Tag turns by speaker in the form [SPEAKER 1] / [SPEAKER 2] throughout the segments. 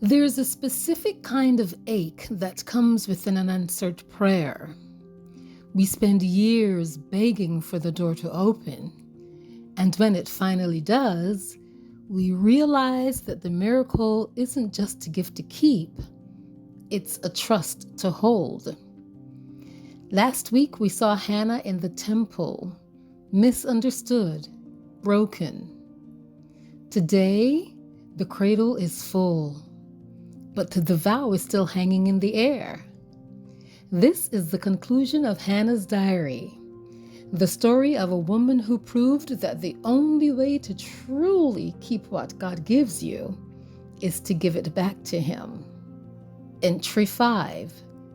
[SPEAKER 1] There's a specific kind of ache that comes with an unanswered prayer. We spend years begging for the door to open, and when it finally does, we realize that the miracle isn't just a gift to keep, it's a trust to hold. Last week we saw Hannah in the temple, misunderstood, broken. Today, the cradle is full, but the vow is still hanging in the air. This is the conclusion of Hannah's diary, the story of a woman who proved that the only way to truly keep what God gives you is to give it back to Him. Entry 5,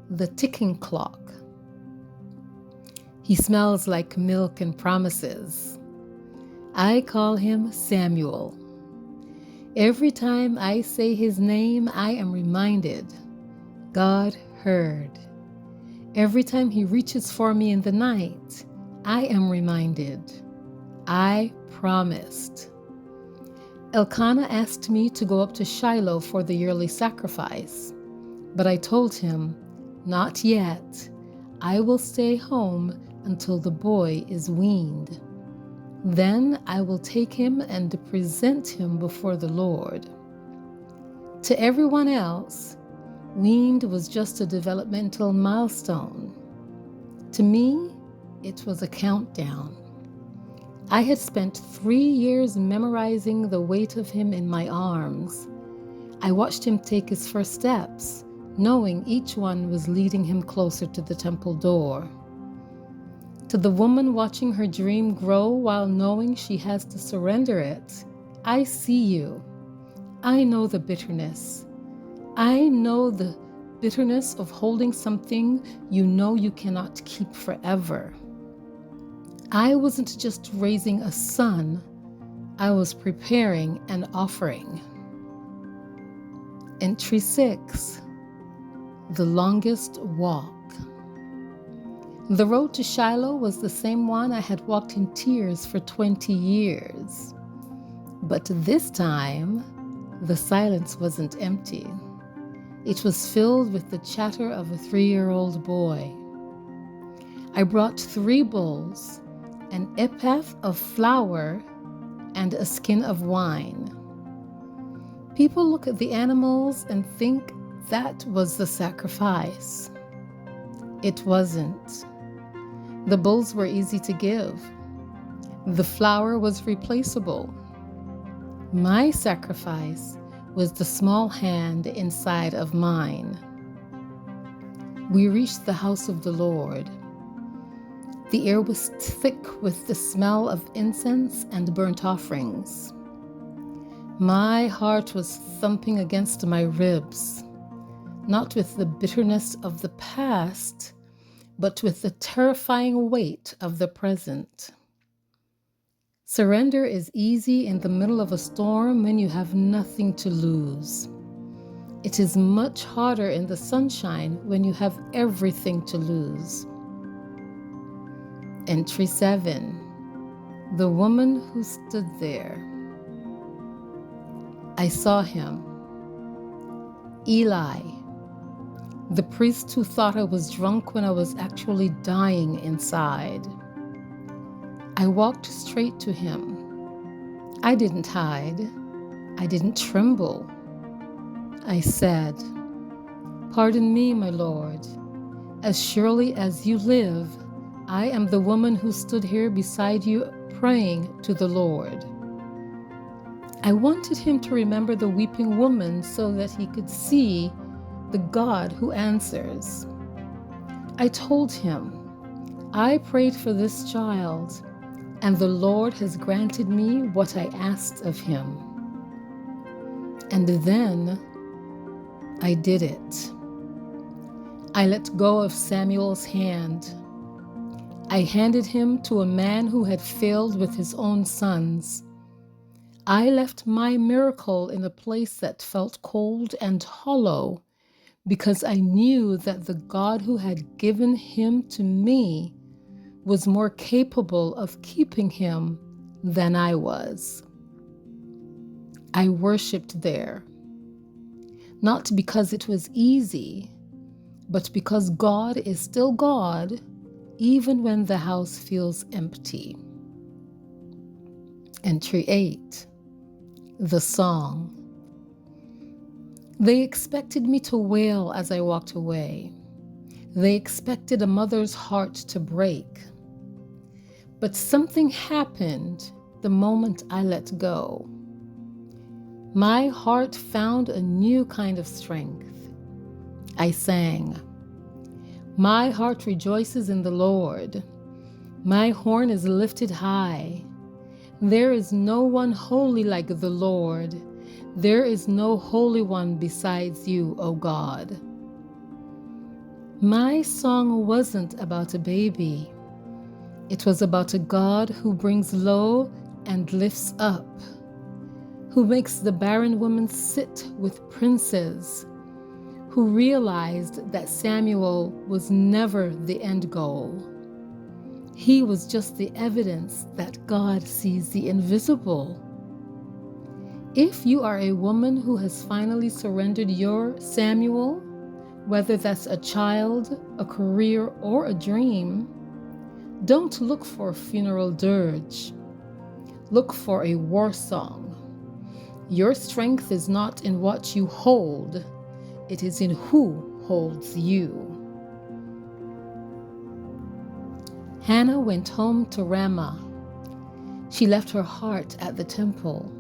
[SPEAKER 1] the ticking clock. He smells like milk and promises. I call him Samuel. Every time I say his name, I am reminded God heard. Every time he reaches for me in the night, I am reminded I promised. Elkanah asked me to go up to Shiloh for the yearly sacrifice, but I told him, not yet. I will stay home until the boy is weaned. Then I will take him and present him before the Lord. To everyone else, weaned was just a developmental milestone. To me, it was a countdown. I had spent 3 years memorizing the weight of him in my arms. I watched him take his first steps, knowing each one was leading him closer to the temple door. To the woman watching her dream grow while knowing she has to surrender it, I see you. I know the bitterness. I know the bitterness of holding something you know you cannot keep forever. I wasn't just raising a son, I was preparing an offering. Entry 6, the longest walk. The road to Shiloh was the same one I had walked in tears for 20 years. But this time, the silence wasn't empty. It was filled with the chatter of a 3-year-old boy. I brought 3 bowls, an ephah of flour, and a skin of wine. People look at the animals and think that was the sacrifice. It wasn't. The bowls were easy to give. The flour was replaceable. My sacrifice was the small hand inside of mine. We reached the house of the Lord. The air was thick with the smell of incense and burnt offerings. My heart was thumping against my ribs, not with the bitterness of the past, but with the terrifying weight of the present. Surrender is easy in the middle of a storm when you have nothing to lose. It is much harder in the sunshine when you have everything to lose. Entry 7, the woman who stood there. I saw him. Eli, the priest who thought I was drunk when I was actually dying inside. I walked straight to him. I didn't hide. I didn't tremble. I said, "Pardon me, my Lord. As surely as you live, I am the woman who stood here beside you praying to the Lord." I wanted him to remember the weeping woman so that he could see the God who answers. I told him, I prayed for this child, and the Lord has granted me what I asked of him. And then I did it. I let go of Samuel's hand. I handed him to a man who had failed with his own sons. I left my miracle in a place that felt cold and hollow, because I knew that the God who had given him to me was more capable of keeping him than I was. I worshiped there. not because it was easy, but because God is still God, even when the house feels empty. Entry 8. The Song. They expected me to wail as I walked away. They expected a mother's heart to break. But something happened the moment I let go. My heart found a new kind of strength. I sang, "My heart rejoices in the Lord. My horn is lifted high. There is no one holy like the Lord. There is no holy one besides you, O God." My song wasn't about a baby. It was about a God who brings low and lifts up, who makes the barren woman sit with princes, who realized that Samuel was never the end goal. He was just the evidence that God sees the invisible. If you are a woman who has finally surrendered your Samuel, whether that's a child, a career, or a dream, don't look for a funeral dirge. Look for a war song. Your strength is not in what you hold, it is in who holds you. Hannah went home to Ramah. She left her heart at the temple,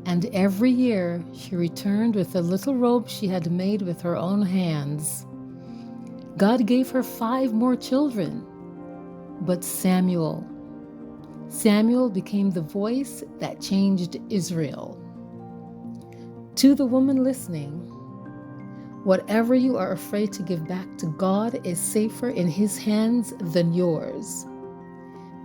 [SPEAKER 1] and every year she returned with a little robe she had made with her own hands. God gave her 5 more children, but Samuel became the voice that changed Israel. To the woman listening, whatever you are afraid to give back to God is safer in His hands than yours.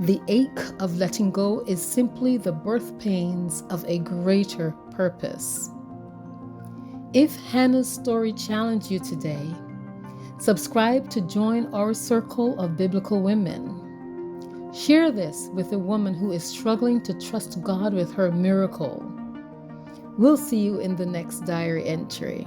[SPEAKER 1] The ache of letting go is simply the birth pains of a greater purpose. If Hannah's story challenged you today, subscribe to join our circle of biblical women. Share this with a woman who is struggling to trust God with her miracle. We'll see you in the next diary entry.